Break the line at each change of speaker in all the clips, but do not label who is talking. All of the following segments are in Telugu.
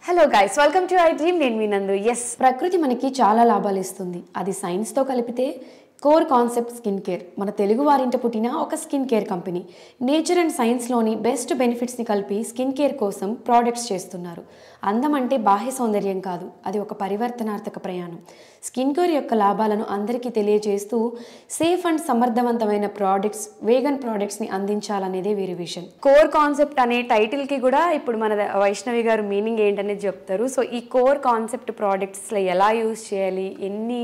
Hello guys, welcome to I dream. నేను మీ నందు. ఎస్,
ప్రకృతి మనకి చాలా లాభాలు ఇస్తుంది. అది సైన్స్తో కలిపితే కోర్ కాన్సెప్ట్ స్కిన్ కేర్. మన తెలుగు వారింట పుట్టిన ఒక skin care company. Nature and సైన్స్లోని బెస్ట్ బెనిఫిట్స్ని కలిపి స్కిన్ కేర్ కోసం ప్రోడక్ట్స్ చేస్తున్నారు. అందం అంటే బాహ్య సౌందర్యం కాదు, అది ఒక పరివర్తనాత్మక ప్రయాణం. స్కిన్ కేర్ యొక్క లాభాలను అందరికీ తెలియజేస్తూ సేఫ్ అండ్ సమర్థవంతమైన ప్రోడక్ట్స్, వేగన్ ప్రోడక్ట్స్ని అందించాలనేదే వీరి విజన్.
కోర్ కాన్సెప్ట్ అనే టైటిల్కి కూడా ఇప్పుడు మన వైష్ణవి గారు మీనింగ్ ఏంటనేది చెప్తారు. సో ఈ కోర్ కాన్సెప్ట్ ప్రోడక్ట్స్లో ఎలా యూజ్ చేయాలి, ఎన్ని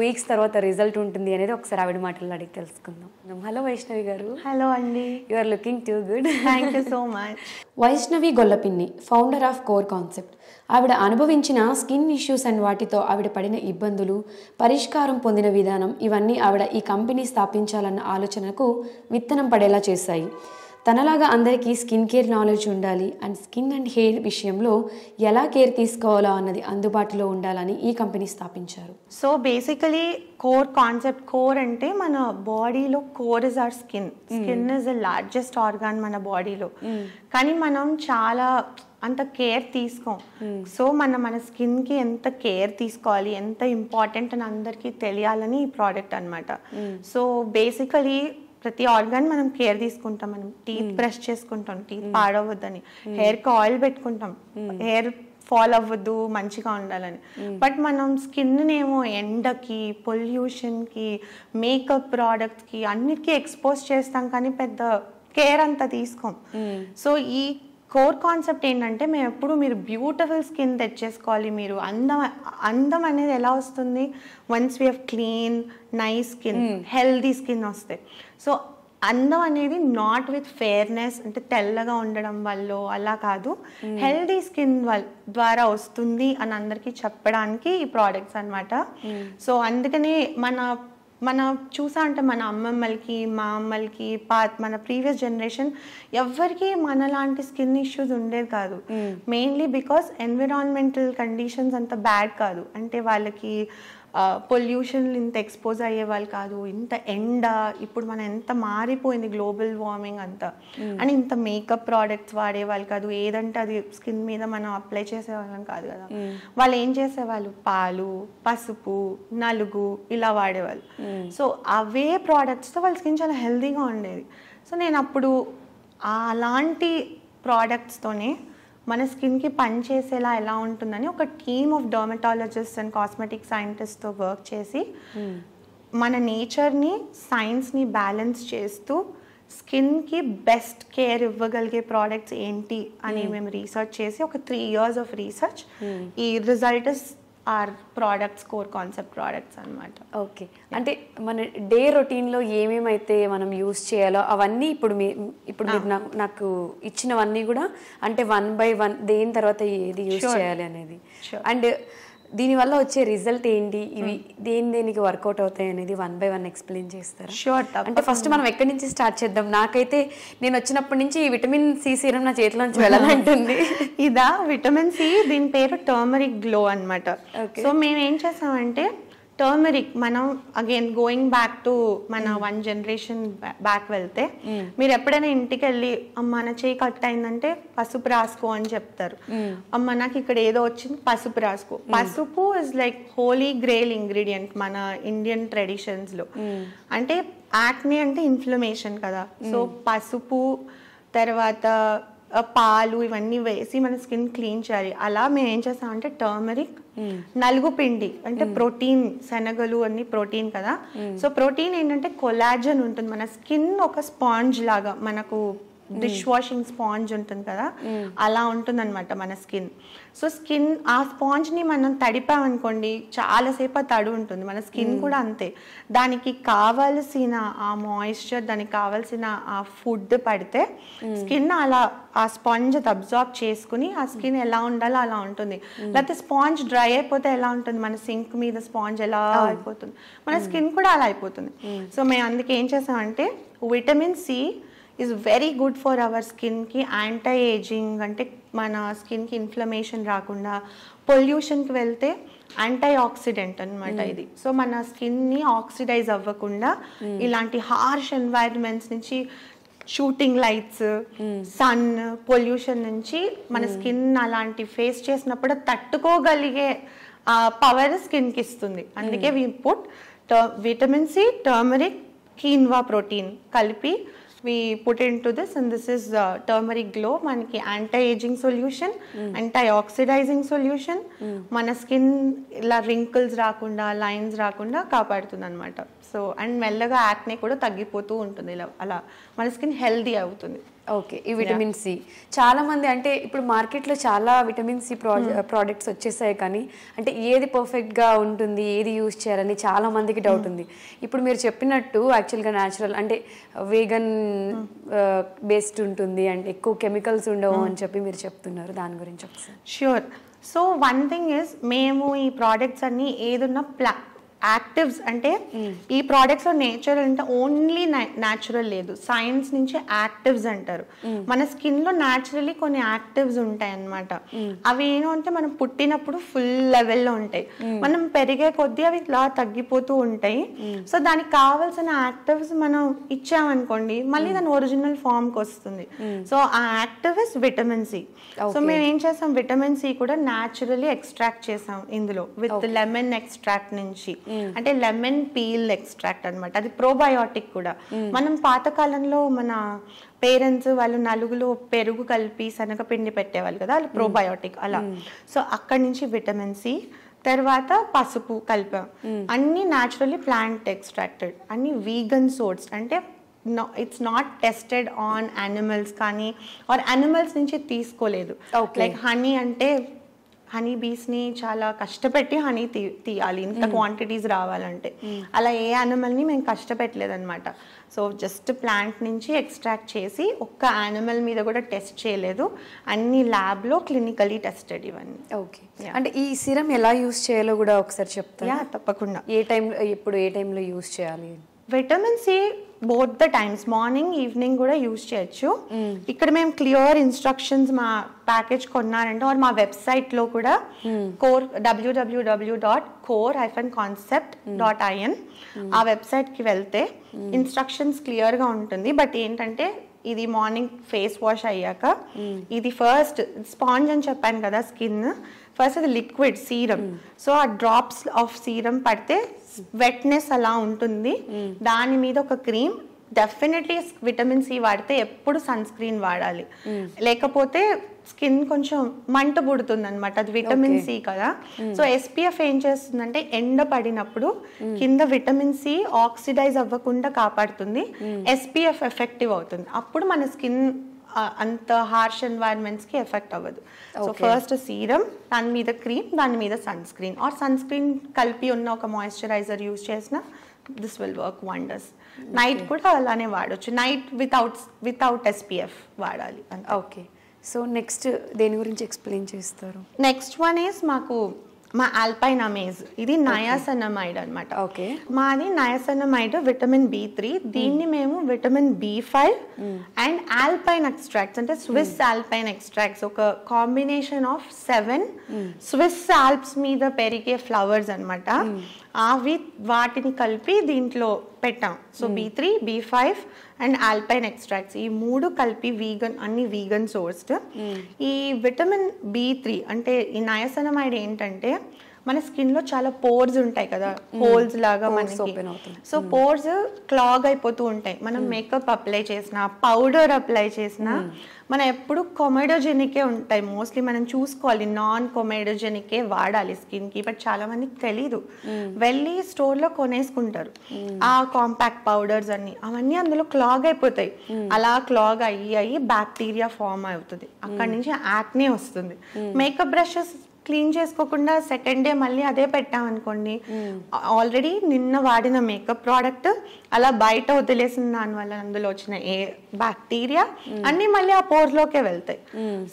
వీక్స్ తర్వాత రిజల్ట్ ఉంటుంది అనేది ఒకసారి ఆవిడ మాటల్లో అడిగి తెలుసుకుందాం. హలో వైష్ణవి గారు.
హలో అండి.
You are looking too good.
Thank you so much.
Vaishnavi Gollapinni, founder of Core Concept. ఆవిడ అనుభవించిన స్కిన్ ఇష్యూస్ అండ్ వాటితో ఆవిడ పడిన ఇబ్బందులు, పరిష్కారం పొందిన విధానం, ఇవన్నీ ఆవిడ ఈ కంపెనీ స్థాపించాలన్న ఆలోచనకు విత్తనం పడేలా చేశాయి. తనలాగా అందరికీ స్కిన్ కేర్ నాలెడ్జ్ ఉండాలి అండ్ స్కిన్ అండ్ హెయిర్ విషయంలో ఎలా కేర్ తీసుకోవాలో అన్నది అందుబాటులో ఉండాలని ఈ కంపెనీ స్థాపించారు.
So basically core concept, core అంటే మన బాడీలో core is our skin. Skin is the largest organ మన బాడీలో. కానీ మనం చాలా అంత కేర్ తీసుకోం. సో మన స్కిన్కి ఎంత కేర్ తీసుకోవాలి, ఎంత ఇంపార్టెంట్ అని అందరికీ తెలియాలని ఈ ప్రోడక్ట్ అనమాట. సో బేసికలీ ప్రతి ఆర్గాన్ మనం కేర్ తీసుకుంటాం. మనం టీత్ బ్రష్ చేసుకుంటాం, టీత్ పాడవద్దని. హెయిర్కి ఆయిల్ పెట్టుకుంటాం, హెయిర్ ఫాల్ అవ్వద్దు, మంచిగా ఉండాలని. బట్ మనం స్కిన్నేమో ఎండకి, పొల్యూషన్కి, మేకప్ ప్రోడక్ట్స్కి అన్నిటికీ ఎక్స్పోజ్ చేస్తాం, కానీ పెద్ద కేర్ అంతా తీసుకోం. సో ఈ కోర్ కాన్సెప్ట్ ఏంటంటే, మేము ఎప్పుడు మీరు బ్యూటిఫుల్ స్కిన్ తెచ్చేసుకోవాలి. మీరు అందం అనేది ఎలా వస్తుంది? Once we have clean nice skin, healthy skin వస్తాయి. సో అందం అనేది నాట్ విత్ ఫెయిర్నెస్, అంటే తెల్లగా ఉండడం వల్ల అలా కాదు, హెల్దీ స్కిన్ ద్వారా వస్తుంది అని అందరికీ చెప్పడానికి ఈ ప్రోడక్ట్స్ అనమాట. సో అందుకని మన చూసా అంటే మన అమ్మమ్మలకి, మా అమ్మలకి, మన ప్రీవియస్ జనరేషన్ ఎవరికి మనలాంటి స్కిన్ ఇష్యూస్ ఉండేది కాదు. మెయిన్లీ బికాస్ ఎన్విరాన్మెంటల్ కండిషన్స్ అంత బ్యాడ్ కాదు. అంటే వాళ్ళకి పొల్యూషన్ ఇంత ఎక్స్పోజ్ అయ్యే వాళ్ళు కాదు, ఇంత ఎండ, ఇప్పుడు మనం ఎంత మారిపోయింది గ్లోబల్ వార్మింగ్ అంతా, అని ఇంత మేకప్ ప్రోడక్ట్స్ వాడేవాళ్ళు కాదు. ఏదంటే అది స్కిన్ మీద మనం అప్లై చేసేవాళ్ళం కాదు కదా. వాళ్ళు ఏం చేసేవాళ్ళు? పాలు, పసుపు, నలుగు ఇలా వాడేవాళ్ళు. సో అవే ప్రోడక్ట్స్తో వాళ్ళ స్కిన్ చాలా హెల్తీగా ఉండేది. సో నేను అప్పుడు అలాంటి ప్రోడక్ట్స్తోనే మన స్కిన్కి పనిచేసేలా ఎలా ఉంటుందని ఒక team of dermatologist and cosmetic సైంటిస్ట్తో వర్క్ చేసి మన నేచర్ని, సైన్స్ని బ్యాలెన్స్ చేస్తూ స్కిన్కి బెస్ట్ కేర్ ఇవ్వగలిగే ప్రోడక్ట్స్ ఏంటి అని మేము రీసెర్చ్ చేసి ఒక 3 years ఆఫ్ రీసెర్చ్, ఈ result is our products, core concept products అనమాట.
ఓకే, అంటే మన డే రొటీన్లో ఏమేమైతే మనం యూజ్ చేయాలో అవన్నీ ఇప్పుడు మీరు నాకు ఇచ్చినవన్నీ కూడా, అంటే 1 by 1 దేని తర్వాత ఏది యూజ్ చేయాలి అనేది, అండ్ దీనివల్ల వచ్చే రిజల్ట్ ఏంటి, ఇవి దేనికి వర్కౌట్ అవుతాయి అనేది 1 by 1 ఎక్స్ప్లెయిన్ చేస్తారా?
షూర్.
అంటే ఫస్ట్ మనం ఎక్కడి నుంచి స్టార్ట్ చేద్దాం? నాకైతే నేను వచ్చినప్పటి నుంచి ఈ విటమిన్ సి సీరం నా చేతిలోంచి వెళ్ళాలంటుంది.
ఇదా విటమిన్ సి, దీని పేరు టర్మరిక్ గ్లో అనమాట. సో మేము ఏం చేసామంటే, టర్మరిక్ మనం అగైన్ గోయింగ్ బ్యాక్ టు మన 1 generation బ్యాక్ వెళ్తే, మీరు ఎప్పుడైనా ఇంటికి వెళ్ళి అమ్మ నా చేయి కట్ అయిందంటే పసుపు రాసుకో అని చెప్తారు. అమ్మ నాకు ఇక్కడ ఏదో వచ్చింది, పసుపు రాసుకో. పసుపు ఇస్ లైక్ హోలీ గ్రేల్ ఇంగ్రీడియంట్ మన ఇండియన్ ట్రెడిషన్స్లో. అంటే యాక్నే అంటే ఇన్ఫ్లమేషన్ కదా. సో పసుపు తర్వాత పాలు ఇవన్నీ వేసి మన స్కిన్ క్లీన్ చేయాలి. అలా మేము ఏం చేస్తామంటే టర్మరిక్, నలుగు పిండి అంటే ప్రోటీన్, శనగలు అన్ని ప్రోటీన్ కదా. సో ప్రోటీన్ ఏంటంటే కొలాజన్ ఉంటుంది. మన స్కిన్ ఒక స్పాంజ్ లాగా, మనకు డిష్ వాషింగ్ స్పాంజ్ ఉంటుంది కదా, అలా ఉంటుంది అనమాట మన స్కిన్. సో స్కిన్ ఆ స్పాంజ్ని మనం తడిపామనుకోండి, చాలాసేపు ఆ తడి ఉంటుంది. మన స్కిన్ కూడా అంతే. దానికి కావలసిన ఆ మాయిశ్చర్, దానికి కావాల్సిన ఆ ఫుడ్ పడితే స్కిన్ అలా ఆ స్పాంజ్ అబ్జార్బ్ చేసుకుని ఆ స్కిన్ ఎలా ఉండాలో అలా ఉంటుంది. లేకపోతే స్పాంజ్ డ్రై అయిపోతే ఎలా ఉంటుంది, మన సింక్ మీద స్పాంజ్ ఎలా అయిపోతుంది, మన స్కిన్ కూడా అలా అయిపోతుంది. సో మేము అందుకే ఏం చేసామంటే, vitamin C is very good for our స్కిన్కి. యాంటీ ఏజింగ్ అంటే మన స్కిన్కి ఇన్ఫ్లమేషన్ రాకుండా, పొల్యూషన్కి వెళ్తే యాంటీ ఆక్సిడెంట్ అనమాట ఇది. సో మన స్కిన్ని ఆక్సిడైజ్ అవ్వకుండా, ఇలాంటి హార్ష్ ఎన్వైరన్మెంట్స్ నుంచి షూటింగ్ లైట్స్, సన్, పొల్యూషన్ నుంచి మన స్కిన్ అలాంటి ఫేస్ చేసినప్పుడు తట్టుకోగలిగే పవర్ స్కిన్కి ఇస్తుంది. అందుకే we put vitamin C, turmeric, quinoa protein కలిపి we put into this, and this is turmeric glow. మనకి anti-aging solution, anti-oxidizing solution, మన స్కిన్ ఇలా రింకిల్స్ రాకుండా, లైన్స్ రాకుండా కాపాడుతుంది అనమాట. సో అండ్ మెల్లగా యాక్నే కూడా తగ్గిపోతూ ఉంటుంది. ఇలా అలా మన స్కిన్ హెల్దీ అవుతుంది.
ఓకే, ఈ విటమిన్ సి చాలా మంది అంటే ఇప్పుడు మార్కెట్లో చాలా విటమిన్ సి ప్రోడక్ట్స్ వచ్చేసాయి, కానీ అంటే ఏది పర్ఫెక్ట్గా ఉంటుంది, ఏది యూజ్ చేయాలని చాలా మందికి డౌట్ ఉంది. ఇప్పుడు మీరు చెప్పినట్టు యాక్చువల్గా న్యాచురల్ అంటే వేగన్ బేస్డ్ ఉంటుంది, అంటే ఎక్కువ కెమికల్స్ ఉండవు అని చెప్పి మీరు చెప్తున్నారు. దాని గురించి ఒకసారి.
Sure. So one thing is, మేము ఈ ప్రోడక్ట్స్ అన్ని ఏదున్న యాక్టివ్స్ అంటే ఈ ప్రోడక్ట్స్ నేచర్ అంటే ఓన్లీ న్యాచురల్ లేదు, సైన్స్ నుంచి యాక్టివ్స్ అంటారు. మన స్కిన్ లో న్యాచురలీ కొన్ని యాక్టివ్స్ ఉంటాయి అన్నమాట. అవి ఏంటో అంటే మనం పుట్టినప్పుడు ఫుల్ లెవెల్లో ఉంటాయి, మనం పెరిగే కొద్దీ అవి ఇట్లా తగ్గిపోతూ ఉంటాయి. సో దానికి కావాల్సిన యాక్టివ్స్ మనం ఇచ్చామనుకోండి, మళ్ళీ దాని ఒరిజినల్ ఫామ్ కి వస్తుంది. సో ఆ active is vitamin C. So మేము ఏం చేసాం, విటమిన్ సి కూడా న్యాచురలీ ఎక్స్ట్రాక్ట్ చేసాం ఇందులో విత్ లెమన్ ఎక్స్ట్రాక్ట్ నుంచి. అంటే లెమన్ పీల్ ఎక్స్ట్రాక్ట్ అన్నమాట. అది ప్రోబయోటిక్ కూడా. మనం పాతకాలంలో మన పేరెంట్స్ వాళ్ళు నలుగులో పెరుగు కలిపి శనగపిండి పెట్టేవాళ్ళు కదా, అది ప్రోబయోటిక్ అలా. సో అక్కడి నుంచి విటమిన్ సి, తర్వాత పసుపు కలిపాం. అన్ని న్యాచురల్లీ ప్లాంట్ ఎక్స్ట్రాక్టెడ్, అన్ని వీగన్ సోర్స్. అంటే it's not tested on animals కానీ, ఆర్ యానిమల్స్ నుంచి తీసుకోలేదు. లైక్ హనీ అంటే హనీ బీస్ని చాలా కష్టపెట్టి హనీ తీయాలి ఇంత క్వాంటిటీస్ రావాలంటే. అలా ఏ యానిమల్ని మేము కష్టపెట్టలేదన్నమాట. సో జస్ట్ ప్లాంట్ నుంచి ఎక్స్ట్రాక్ట్ చేసి ఒక్క యానిమల్ మీద కూడా టెస్ట్ చేయలేదు, అన్ని ల్యాబ్లో క్లినికలీ టెస్టెడ్ ఇవన్నీ.
ఓకే, అంటే ఈ సిరం ఎలా యూస్ చేయాలో కూడా ఒకసారి చెప్తారా?
తప్పకుండా.
ఏ టైంలో, ఇప్పుడు ఏ టైంలో యూస్ చేయాలి?
Vitamin C both the times, morning evening కూడా యూజ్ చేయొచ్చు. ఇక్కడ మేము క్లియర్ ఇన్స్ట్రక్షన్స్ మా ప్యాకేజ్ కొన్నారంటే, ఆర్ మా వెబ్సైట్ లో కూడా కోర్ www.core-concept.in ఆ వెబ్సైట్ కి వెళ్తే ఇన్స్ట్రక్షన్స్ క్లియర్ గా ఉంటుంది. బట్ ఏంటంటే ఇది మార్నింగ్ ఫేస్ వాష్ అయ్యాక, ఇది ఫస్ట్ స్పాంజ్ అని చెప్పాను కదా స్కిన్, ఫస్ట్ అది లిక్విడ్ సీరం. సో ఆ డ్రాప్స్ ఆఫ్ సీరం పడితే వెట్నెస్ అలా ఉంటుంది, దాని మీద ఒక క్రీమ్. డెఫినెట్లీ విటమిన్ సి వాడితే ఎప్పుడు సన్ స్క్రీన్ వాడాలి, లేకపోతే స్కిన్ కొంచెం మంట పుడుతుంది అనమాట. అది విటమిన్ సి కదా. సో ఎస్పీఎఫ్ ఏం చేస్తుందంటే ఎండ పడినప్పుడు కింద విటమిన్ సి ఆక్సిడైజ్ అవ్వకుండా కాపాడుతుంది, ఎస్పీఎఫ్ ఎఫెక్టివ్ అవుతుంది. అప్పుడు మన స్కిన్ అంత హార్ష్ ఎన్వైరన్మెంట్స్ కి ఎఫెక్ట్ అవ్వదు. సో ఫస్ట్ సీరం, దాని మీద క్రీమ్, దాని మీద sunscreen, or sunscreen కలిపి ఉన్న ఒక మాయిశ్చరైజర్ యూజ్ చేసిన this will work wonders. Night కూడా అలానే వాడచ్చు, నైట్ వితౌట్ ఎస్పీఎఫ్ వాడాలి.
ఓకే, సో నెక్స్ట్ దేని గురించి ఎక్స్ప్లెయిన్ చేస్తారు?
నెక్స్ట్ వన్ ఈస్ మాకు మా ఆల్పైన్ అమేజ్. ఇది నయాసనమైడ్ అనమాట.
ఓకే,
మాది నయాసనమైడ్ విటమిన్ B3. దీన్ని మేము vitamin B5 and alpine extracts, అంటే స్విస్ ఆల్పైన్ ఎక్స్ట్రాక్ట్స్, ఒక కాంబినేషన్ ఆఫ్ 7 స్విస్ ఆల్ప్స్ మీద పెరిగే ఫ్లవర్స్ అనమాట. వాటిని కలిపి దీంట్లో పెట్టాం. So B3, B5 and alpine extracts, ఈ 3 కలిపి వీగన్, అన్ని వీగన్ సోర్స్డ్. ఈ విటమిన్ B3 అంటే ఈ నయాసనమైడ్ ఏంటంటే, మన స్కిన్ లో చాలా పోర్స్ ఉంటాయి కదా, హోల్స్ లాగా మనకి. సో పోర్స్ క్లాగ్ అయిపోతూ ఉంటాయి. మనం మేకప్ అప్లై చేసినా, పౌడర్ అప్లై చేసినా, మనం ఎప్పుడు కొమెడోజెనికే ఉంటాయి మోస్ట్లీ. మనం చూసుకోవాలి, నాన్ కొమెడోజెనికే వాడాలి స్కిన్ కి. బట్ చాలా మందికి తెలీదు, వెళ్ళి స్టోర్ లో కొనేసుకుంటారు ఆ కాంపాక్ట్ పౌడర్స్ అన్ని, అవన్నీ అందులో క్లాగ్ అయిపోతాయి. అలా క్లాగ్ అయ్యి బ్యాక్టీరియా ఫామ్ అవుతుంది, అక్కడి నుంచి యాక్నే వస్తుంది. మేకప్ బ్రషెస్ క్లీన్ చేసుకోకుండా సెకండ్ డే మళ్ళీ అదే పెట్టామనుకోండి, ఆల్రెడీ నిన్న వాడిన మేకప్ ప్రోడక్ట్ అలా బయట వదిలేసిన దానివల్ల అందులో వచ్చిన ఏ బ్యాక్టీరియా అన్ని మళ్ళీ ఆ పోర్ లోకే వెళ్తాయి.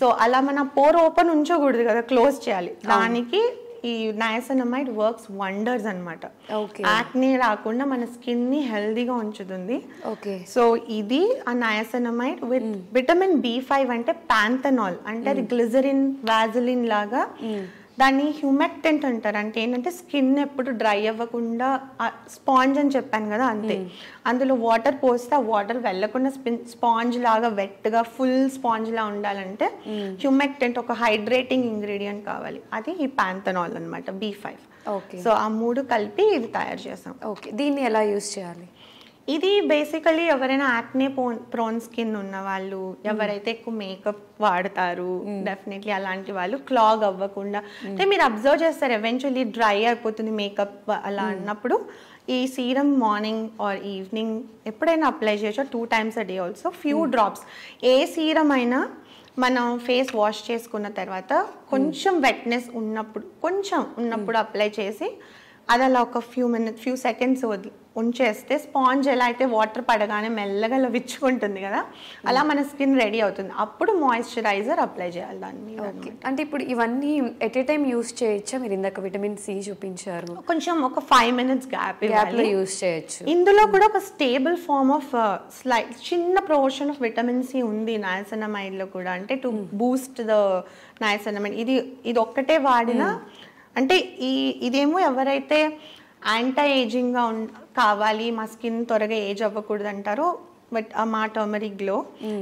సో అలా మన పోర్ ఓపెన్ ఉంచకూడదు కదా, క్లోజ్ చేయాలి. దానికి ఈ నయాసనమైడ్ వర్క్స్ వండర్స్ అనమాట. యాక్నే రాకుండా మన స్కిన్ ని హెల్దీగా ఉంచుతుంది. సో ఇది ఆ నయాసనమైడ్ విత్ విటమిన్ B5 అంటే పాంథనాల్, అంటే అది గ్లిజరిన్, వాజలిన్ లాగా దాన్ని హ్యూమెక్టెంట్ అంటారు. అంటే ఏంటంటే స్కిన్ ఎప్పుడు డ్రై అవ్వకుండా, స్పాంజ్ అని చెప్పాను కదా అంతే, అందులో వాటర్ పోస్తే ఆ వాటర్ వెళ్ళకుండా స్పాంజ్ లాగా వెట్గా ఫుల్ స్పాంజ్ లా ఉండాలంటే హ్యూమెక్టెంట్ ఒక హైడ్రేటింగ్ ఇంగ్రీడియంట్ కావాలి. అది ఈ పాంథనాల్ అనమాట, B5. సో ఆ 3 కలిపి ఇది తయారు చేసాం.
ఓకే, దీన్ని ఎలా యూస్ చేయాలి?
ఇది బేసికలీ ఎవరైనా యాక్నే ప్రోన్ స్కిన్ ఉన్న వాళ్ళు, ఎవరైతే ఎక్కువ మేకప్ వాడతారు డెఫినెట్లీ అలాంటి వాళ్ళు క్లాగ్ అవ్వకుండా, అంటే మీరు అబ్జర్వ్ చేస్తారు ఎవెన్చువల్లీ డ్రై అయిపోతుంది మేకప్ అలా అన్నప్పుడు ఈ సీరం మార్నింగ్ ఆర్ ఈవినింగ్ ఎప్పుడైనా అప్లై చేయొచ్చు, 2 times a day also. Few drops, A serum అయినా మనం ఫేస్ వాష్ చేసుకున్న తర్వాత కొంచెం వెట్నెస్ ఉన్నప్పుడు అప్లై చేసి అది అలా ఒక ఫ్యూ సెకండ్స్ ఉంచేస్తే స్పాంజ్ ఎలా అయితే వాటర్ పడగానే మెల్లగా విచ్చుకుంటుంది కదా, అలా మన స్కిన్ రెడీ అవుతుంది. అప్పుడు మాయిశ్చరైజర్ అప్లై చేయాలి దాని మీద.
అంటే ఇప్పుడు ఇవన్నీ ఎట్ ఏ టైం యూస్ చేయొచ్చా? మీరు ఇందాక విటమిన్ సి చూపించారు,
కొంచెం ఒక 5 minutes గ్యాప్
లో యూస్ చేయొచ్చు.
ఇందులో కూడా ఒక స్టేబుల్ ఫార్మ్ ఆఫ్ చిన్న ప్రొపోర్షన్ ఆఫ్ విటమిన్ సి ఉంది నయాసినమైడ్ లో కూడా, అంటే టు బూస్ట్ ద నయాసినమైడ్. ఇది ఒక్కటే వాడినా, అంటే ఇదేమో ఎవరైతే యాంటీ ఏజింగ్గా కావాలి, మా స్కిన్ త్వరగా ఏజ్ అవ్వకూడదు అంటారో, బట్ మా టర్మరిక్ గ్లో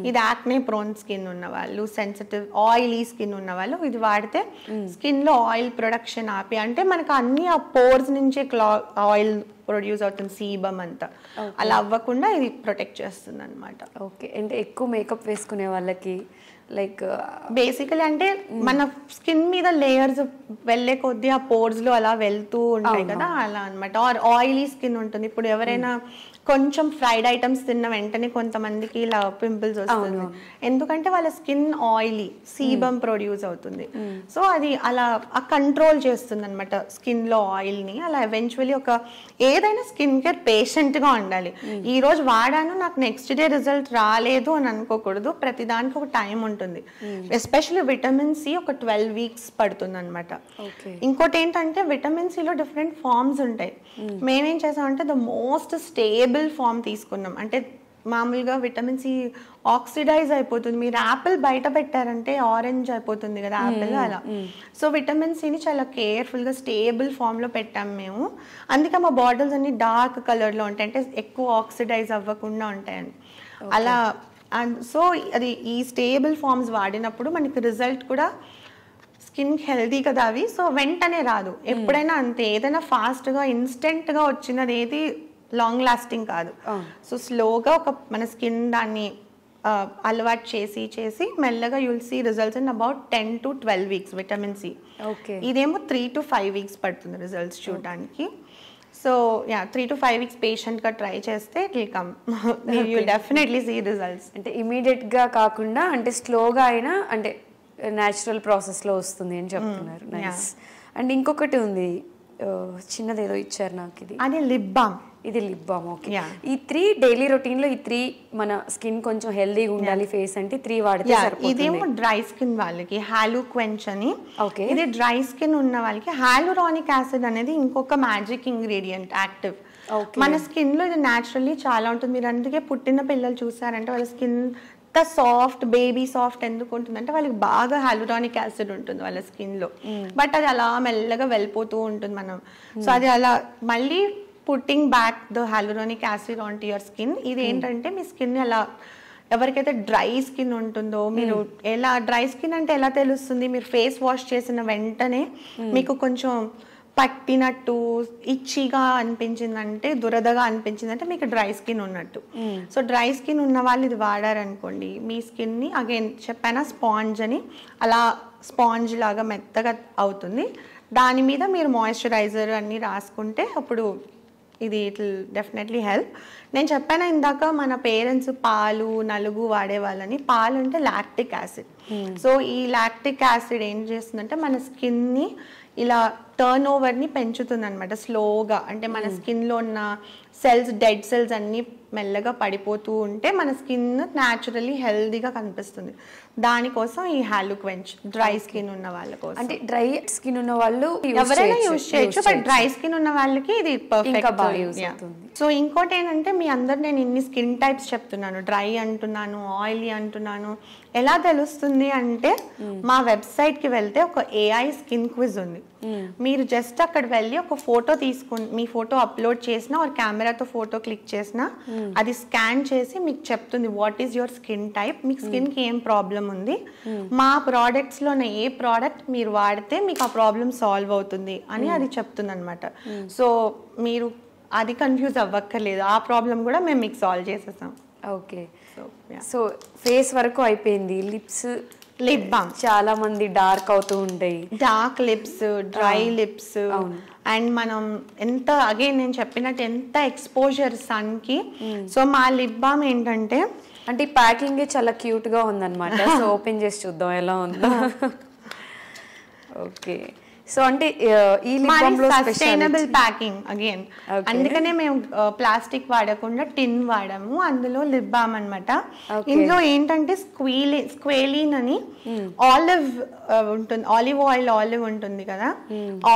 ఇది యాక్నే ప్రోన్ స్కిన్ ఉన్న వాళ్ళు, సెన్సిటివ్ ఆయిలీ స్కిన్ ఉన్న వాళ్ళు ఇది వాడితే స్కిన్ లో ఆయిల్ ప్రొడక్షన్ ఆపి, అంటే మనకు అన్ని ఆ పోర్స్ నుంచే ఆయిల్ ప్రొడ్యూస్ అవుతుంది, సీబమ్ అంతా అలా అవ్వకుండా ఇది ప్రొటెక్ట్ చేస్తుంది అనమాట.
ఓకే, అంటే ఎక్కువ మేకప్ వేసుకునే వాళ్ళకి లైక్
బేసికలీ అంటే మన స్కిన్ మీద లేయర్స్ వెళ్ళే కొద్దీ ఆ పోర్స్ లో అలా వెళ్తూ ఉంటాయి కదా, అలా అనమాట. ఆర్ ఆయిలీ స్కిన్ ఉంటుంది. ఇప్పుడు ఎవరైనా కొంచెం ఫ్రైడ్ ఐటమ్స్ తిన్న వెంటనే కొంతమందికి ఇలా పింపుల్స్ వస్తుంది, ఎందుకంటే వాళ్ళ స్కిన్ ఆయిలీ, సీబమ్ ప్రొడ్యూస్ అవుతుంది. సో అది అలా కంట్రోల్ చేస్తుంది అనమాట స్కిన్ లో ఆయిల్ ని. అలా ఎవెన్చువల్లీ ఏదైనా స్కిన్ కేర్ పేషెంట్ గా ఉండాలి. ఈ రోజు వాడాను నాకు నెక్స్ట్ డే రిజల్ట్ రాలేదు అని అనుకోకూడదు. ప్రతిదానికి ఒక టైం ఉంటుంది. ఎస్పెషల్లీ విటమిన్ సి ఒక 12 weeks పడుతుంది అనమాట. ఇంకోటి ఏంటంటే విటమిన్ సిలో డిఫరెంట్ ఫార్మ్స్ ఉంటాయి. మేమేం చేసామంటే ద మోస్ట్ స్టేబుల్ ఫార్మ్ తీసుకున్నాం. అంటే మామూలుగా విటమిన్ సి ఆక్సిడైజ్ అయిపోతుంది. మీరు యాపిల్ బయట పెట్టారంటే ఆరెంజ్ అయిపోతుంది కదా యాపిల్, అలా. సో విటమిన్ సిని చాలా కేర్ఫుల్గా స్టేబుల్ ఫామ్లో పెట్టాము మేము. అందుకే మా బాటిల్స్ అన్ని డార్క్ కలర్లో ఉంటాయి, అంటే ఎక్కువ ఆక్సిడైజ్ అవ్వకుండా ఉంటాయని అలా. అండ్ సో అది ఈ స్టేబుల్ ఫార్మ్స్ వాడినప్పుడు మనకి రిజల్ట్ కూడా స్కిన్ హెల్దీ కదా అవి, సో వెంటనే రాదు. ఎప్పుడైనా అంతే, ఏదైనా ఫాస్ట్గా ఇన్స్టెంట్గా వచ్చినది ఏది లాంగ్ లాస్టింగ్ కాదు. సో స్లోగా మన స్కిన్ దాన్ని అలవాటు చేసి మెల్లగా you'll see results in about 10 to 12 weeks vitamin C. ఇదేమో 3 to 5 weeks పడుతుంది రిజల్ట్స్ చూడడానికి. సో 3 to 5 weeks పేషెంట్గా ట్రై చేస్తే it will come, you will definitely see results.
అంటే ఇమీడియట్గా కాకుండా అంటే స్లోగా అయినా అంటే న్యాచురల్ ప్రాసెస్లో వస్తుంది అని చెప్తున్నారు. నైస్. అండ్ ఇంకొకటి ఉంది, చిన్నదేదో ఇచ్చారు నాకు,
అది లిప్ బామ్.
ఇది లిప్ బామ్. ఓకే, ఈ 3 డైలీ రొటీన్ లో ఈ 3 మన స్కిన్ కొంచెం హెల్దీగా ఉండాలి ఫేస్ అంటే 3 వాడితే సరిపోతుంది.
ఇదేమో డ్రై స్కిన్ వాళ్ళకి హాలు క్వెంచ్ అని. ఇది డ్రై స్కిన్ ఉన్న వాళ్ళకి హ్యాలురానిక్ యాసిడ్ అనేది ఇంకొక మ్యాజిక్ ఇంగ్రీడియంట్, యాక్టివ్. మన స్కిన్ లో ఇది న్యాచురల్లీ చాలా ఉంటుంది. మీరు అందుకే పుట్టిన పిల్లలు చూసారంటే వాళ్ళ స్కిన్ సాఫ్ట్, బేబీ సాఫ్ట్ ఎందుకు ఉంటుందంటే వాళ్ళకి బాగా హ్యాలురానిక్ యాసిడ్ ఉంటుంది వాళ్ళ స్కిన్ లో. బట్ అది అలా మెల్లగా వెళ్ళిపోతూ ఉంటుంది మనం. సో అది అలా మళ్ళీ putting back the hyaluronic acid on to your skin. ఇది ఏంటంటే మీ స్కిన్ అలా, ఎవరికైతే డ్రై స్కిన్ ఉంటుందో, మీరు ఎలా డ్రై స్కిన్ అంటే ఎలా తెలుస్తుంది, మీరు ఫేస్ వాష్ చేసిన వెంటనే మీకు కొంచెం పట్టినట్టు ఇచ్చిగా అనిపించిందంటే, దురదగా అనిపించిందంటే మీకు డ్రై స్కిన్ ఉన్నట్టు. సో డ్రై స్కిన్ ఉన్న వాళ్ళు ఇది వాడారనుకోండి, మీ స్కిన్ని అగైన్ చెప్పానా స్పాంజ్ అని, అలా స్పాంజ్ లాగా మెత్తగా అవుతుంది. దాని మీద మీరు మాయిశ్చరైజర్ అన్నీ రాసుకుంటే అప్పుడు ఇది ఇట్ విల్ డెఫినెట్లీ హెల్ప్. నేను చెప్పాను ఇందాక మన పేరెంట్స్ పాలు, నలుగు వాడేవాళ్ళని. పాలు అంటే లాక్టిక్ యాసిడ్. సో ఈ లాక్టిక్ యాసిడ్ ఏం చేస్తుందంటే మన స్కిన్ని ఇలా టర్న్ ఓవర్ని పెంచుతుంది అనమాట స్లోగా. అంటే మన స్కిన్లో ఉన్న సెల్స్, డెడ్ సెల్స్ అన్నీ మెల్లగా పడిపోతూ ఉంటే మన స్కిన్ న్యాచురల్లీ హెల్దీగా కనిపిస్తుంది. దానికోసం ఈ హాలో క్వెంచ్ డ్రై స్కిన్ ఉన్న వాళ్ళ కోసం.
అంటే డ్రై స్కిన్ ఉన్న వాళ్ళు
ఎవరైనా యూజ్ చేయొచ్చు, బట్ డ్రై స్కిన్ ఉన్న వాళ్ళకి ఇది పర్ఫెక్ట్. సో ఇంకోటి ఏంటంటే, మీ అందరు నేను ఇన్ని స్కిన్ టైప్స్ చెప్తున్నాను, డ్రై అంటున్నాను, ఆయిలీ అంటున్నాను, ఎలా తెలుస్తుంది అంటే మా వెబ్సైట్కి వెళ్తే ఒక AI స్కిన్ క్విజ్ ఉంది. మీరు జస్ట్ అక్కడ వెళ్ళి ఒక ఫోటో తీసుకుని, మీ ఫోటో అప్లోడ్ చేసినా ఒక కెమెరాతో ఫోటో క్లిక్ చేసినా అది స్కాన్ చేసి మీకు చెప్తుంది what is your skin type, మీకు స్కిన్కి ఏం ప్రాబ్లం ఉంది, మా ప్రోడక్ట్స్లోనే ఏ ప్రోడక్ట్ మీరు వాడితే మీకు ఆ ప్రాబ్లం సాల్వ్ అవుతుంది అని అది చెప్తుంది అనమాట. సో మీరు అది కన్ఫ్యూజ్ అవ్వక్కర్లేదు, ఆ ప్రాబ్లం కూడా మేము మీకు సాల్వ్ చేసేసాం.
ఓకే. సో ఫేస్ వరకు అయిపోయింది. లిప్స్,
లిప్ బామ్
చాలా మంది డార్క్ అవుతూ ఉంటాయి,
dark lips, dry lips. And మనం ఎంత అగైన్ నేను చెప్పినట్టు ఎంత ఎక్స్పోజర్ సన్ కి. సో మా లిప్ బామ్ ఏంటంటే,
అంటే ఈ ప్యాకింగ్ చాలా క్యూట్ గా ఉందన్నమాట. సో ఓపెన్ చేసి చూద్దాం ఎలా ఉందో. ఓకే. సో అంటే ఈ లిప్ బామ్ లో
సస్టైనబుల్ ప్యాకింగ్ అగైన్, అందుకనే మేము ప్లాస్టిక్ వాడకుండా టిన్ వాడాము. అందులో లిప్ బామ్ అన్నమాట. ఇందులో ఏంటంటే స్క్వేలిన్ అని ఆలివ్ ఉంటుంది, ఆలివ్ ఆయిల్, ఆలివ్ ఉంటుంది కదా,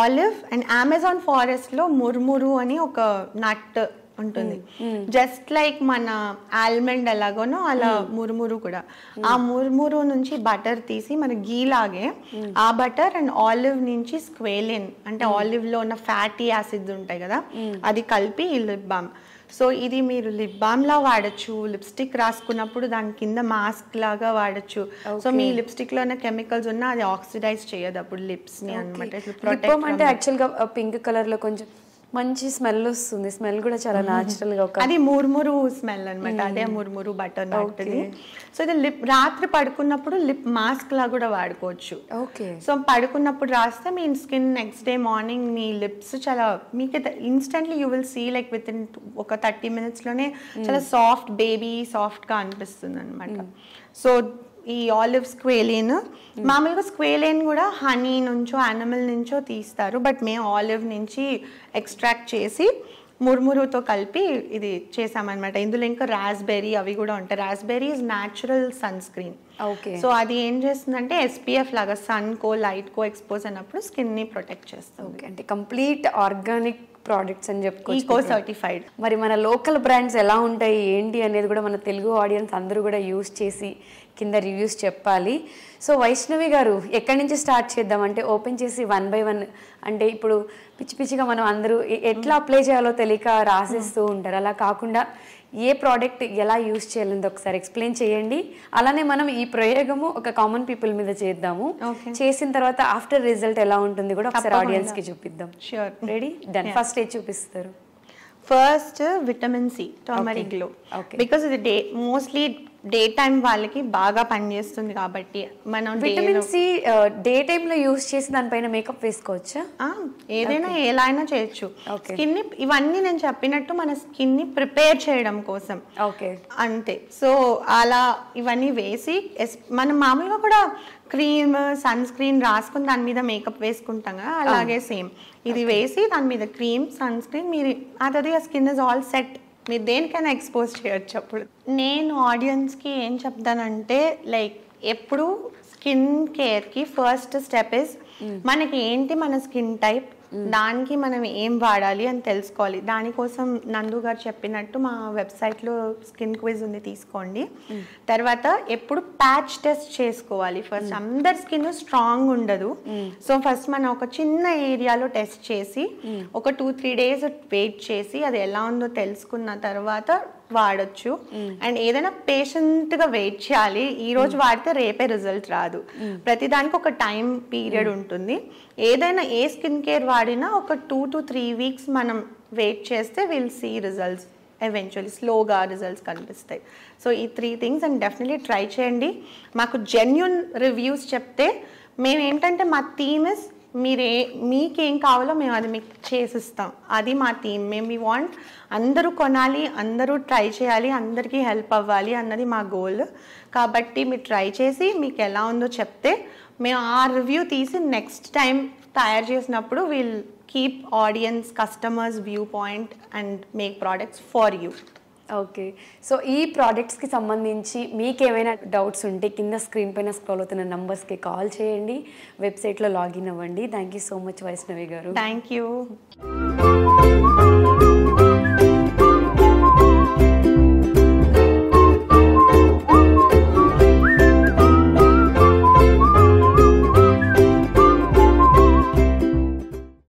ఆలివ్. అండ్ అమెజాన్ ఫారెస్ట్ లో ముర్మురు అని ఒక నట్ ఉంటుంది, జస్ట్ లైక్ మన ఆల్మండ్ ఎలాగోనో అలా మురుమురు కూడా. ఆ మురుమురు నుంచి బటర్ తీసి మన గీ లాగే ఆ బటర్ అండ్ ఆలివ్ నుంచి స్క్వేలిన్ అంటే ఆలివ్ లో ఉన్న ఫ్యాటీ యాసిడ్స్ ఉంటాయి కదా, అది కలిపి ఈ లిప్ బామ్. సో ఇది మీరు లిప్ బామ్ లా వాడచ్చు, లిప్స్టిక్ రాసుకున్నప్పుడు దాని కింద మాస్క్ లాగా వాడచ్చు. సో మీ లిప్స్టిక్ లో ఉన్న కెమికల్స్ ఉన్నా అది ఆక్సిడైజ్ చేయదు అప్పుడు లిప్స్ ని అనమాట.
అంటే యాక్చువల్ గా పింక్ కలర్ లో కొంచెం మంచి స్మెల్ వస్తుంది, స్మెల్ కూడా చాలా న్యాచురల్ గా.
అది ముర్మురు స్మెల్ అనమాట, అదే ముర్మురు బటర్ నట్ది. సో ఇది లిప్ రాత్రి పడుకున్నప్పుడు లిప్ మాస్క్ లా కూడా వాడుకోవచ్చు.
ఓకే.
సో పడుకున్నప్పుడు రాస్తే మీ స్కిన్ నెక్స్ట్ డే మార్నింగ్ మీ లిప్స్ చాలా మీకు instantly you will see like within ఒక 30 minutes లోనే చాలా సాఫ్ట్ బేబీ సాఫ్ట్ గా అనిపిస్తుంది అనమాట. సో ఈ ఆలివ్ స్క్వేలిన్, మామూలుగా స్క్వేలిన్ కూడా హనీ నుంచో యానిమల్ నుంచో తీస్తారు, బట్ మేము ఆలివ్ నుంచి ఎక్స్ట్రాక్ట్ చేసి ముర్మురుతో కలిపి ఇది చేసామన్నమాట. ఇందులో ఇంకా రాస్బెర్రీ అవి కూడా ఉంటాయి. Raspberry is natural sunscreen. So అది ఏం చేస్తుందంటే SPF లాగా సన్ కో లైట్ కో ఎక్స్పోజ్ అయినప్పుడు స్కిన్ ని ప్రొటెక్ట్ చేస్తుంది.
అంటే కంప్లీట్ ఆర్గానిక్ ప్రోడక్ట్స్ అని చెప్పుకోవచ్చు,
ఈకో సర్టిఫైడ్.
మరి మన లోకల్ బ్రాండ్స్ ఎలా ఉంటాయి ఏంటి అనేది కూడా మన తెలుగు ఆడియన్స్ అందరూ కూడా యూజ్ చేసి కింద రివ్యూస్ చెప్పాలి. సో వైష్ణవి గారు, ఎక్కడి నుంచి స్టార్ట్ చేద్దాం? అంటే ఓపెన్ చేసి 1 by 1 అంటే ఇప్పుడు పిచ్చి పిచ్చిగా మనం అందరూ ఎట్లా అప్లై చేయాలో తెలియక రాసేస్తూ ఉంటారు, అలా కాకుండా ఏ ప్రోడక్ట్ ఎలా యూజ్ చేయాలని ఒకసారి ఎక్స్ప్లెయిన్ చేయండి. అలానే మనం ఈ ప్రయోగము ఒక కామన్ పీపుల్ మీద చేద్దాము, చేసిన తర్వాత ఆఫ్టర్ రిజల్ట్ ఎలా ఉంటుంది కూడా ఒకసారి ఆడియన్స్ కి చూపిద్దాం.
షూర్.
రెడీ? డన్. ఫస్ట్ ఏది చూపిస్తారు?
First vitamin C turmeric glow, because ఇది మోస్ట్లీ డే టైం వాళ్ళకి బాగా పనిచేస్తుంది కాబట్టి మనం
విటమిన్ సి డే టైమ్ లో యూజ్ చేసి దానిపైన మేకప్ వేసుకోవచ్చా?
ఏదైనా ఎలా అయినా చేయొచ్చు. స్కిన్ ని ఇవన్నీ నేను చెప్పినట్టు మన స్కిన్ ని ప్రిపేర్ చేయడం కోసం అంతే. సో అలా ఇవన్నీ వేసి మనం మామూలుగా కూడా క్రీమ్ సన్ స్క్రీన్ రాసుకుని దాని మీద మేకప్ వేసుకుంటాం కదా, అలాగే సేమ్ ఇది వేసి దాని మీద క్రీమ్ సన్ స్క్రీన్ మీరు అదే స్కిన్ ఇస్ ఆల్ సెట్, మీరు దేనికైనా ఎక్స్పోజ్ చేయొచ్చు. అప్పుడు నేను ఆడియన్స్కి ఏం చెప్తానంటే, లైక్ ఎప్పుడు స్కిన్ కేర్కి ఫస్ట్ స్టెప్ ఇస్ మనకి ఏంటి మన స్కిన్ టైప్, దానికి మనం ఏం వాడాలి అని తెలుసుకోవాలి. దానికోసం నందు గారు చెప్పినట్టు మా వెబ్సైట్లో స్కిన్ క్విజ్ ఉంది, తీసుకోండి. తర్వాత ఎప్పుడు ప్యాచ్ టెస్ట్ చేసుకోవాలి. ఫస్ట్ అందరి స్కిన్ స్ట్రాంగ్ ఉండదు, సో ఫస్ట్ మనం ఒక చిన్న ఏరియాలో టెస్ట్ చేసి ఒక 2-3 days వెయిట్ చేసి అది ఎలా ఉందో తెలుసుకున్న తర్వాత వాడచ్చు. అండ్ ఏదైనా పేషెంట్గా వెయిట్ చేయాలి, ఈ రోజు వాడితే రేపే రిజల్ట్ రాదు, ప్రతిదానికి ఒక టైం పీరియడ్ ఉంటుంది. ఏదైనా ఏ స్కిన్ కేర్ వాడినా ఒక 2 to 3 weeks మనం వెయిట్ చేస్తే విల్ సీ రిజల్ట్స్, ఎవెన్చువల్లీ స్లోగా రిజల్ట్స్ కనిపిస్తాయి. సో ఈ 3 things అండ్ డెఫినెట్లీ ట్రై చేయండి. మాకు జెన్యూన్ రివ్యూస్ చెప్తే మేము ఏంటంటే మా థీమ్ ఇస్ మీకేం కావాలో మేము అది మీకు చేసిస్తాం, అది మా థీమ్. మేము వీ వాంట్ అందరూ కొనాలి, అందరూ ట్రై చేయాలి, అందరికీ హెల్ప్ అవ్వాలి అన్నది మా గోల్. కాబట్టి మీరు ట్రై చేసి మీకు ఎలా ఉందో చెప్తే మేము ఆ రివ్యూ తీసి నెక్స్ట్ టైం తయారు చేసినప్పుడు will keep audience customers view point and make products for you.
Okay, so ఈ ప్రోడక్ట్స్కి సంబంధించి మీకు ఏమైనా డౌట్స్ ఉంటే కింద స్క్రీన్ పైన స్క్రోల్ అవుతున్న నంబర్స్కి కాల్ చేయండి, వెబ్సైట్లో లాగిన్ అవ్వండి. Thank you so much Vaishnavi garu.
Thank you.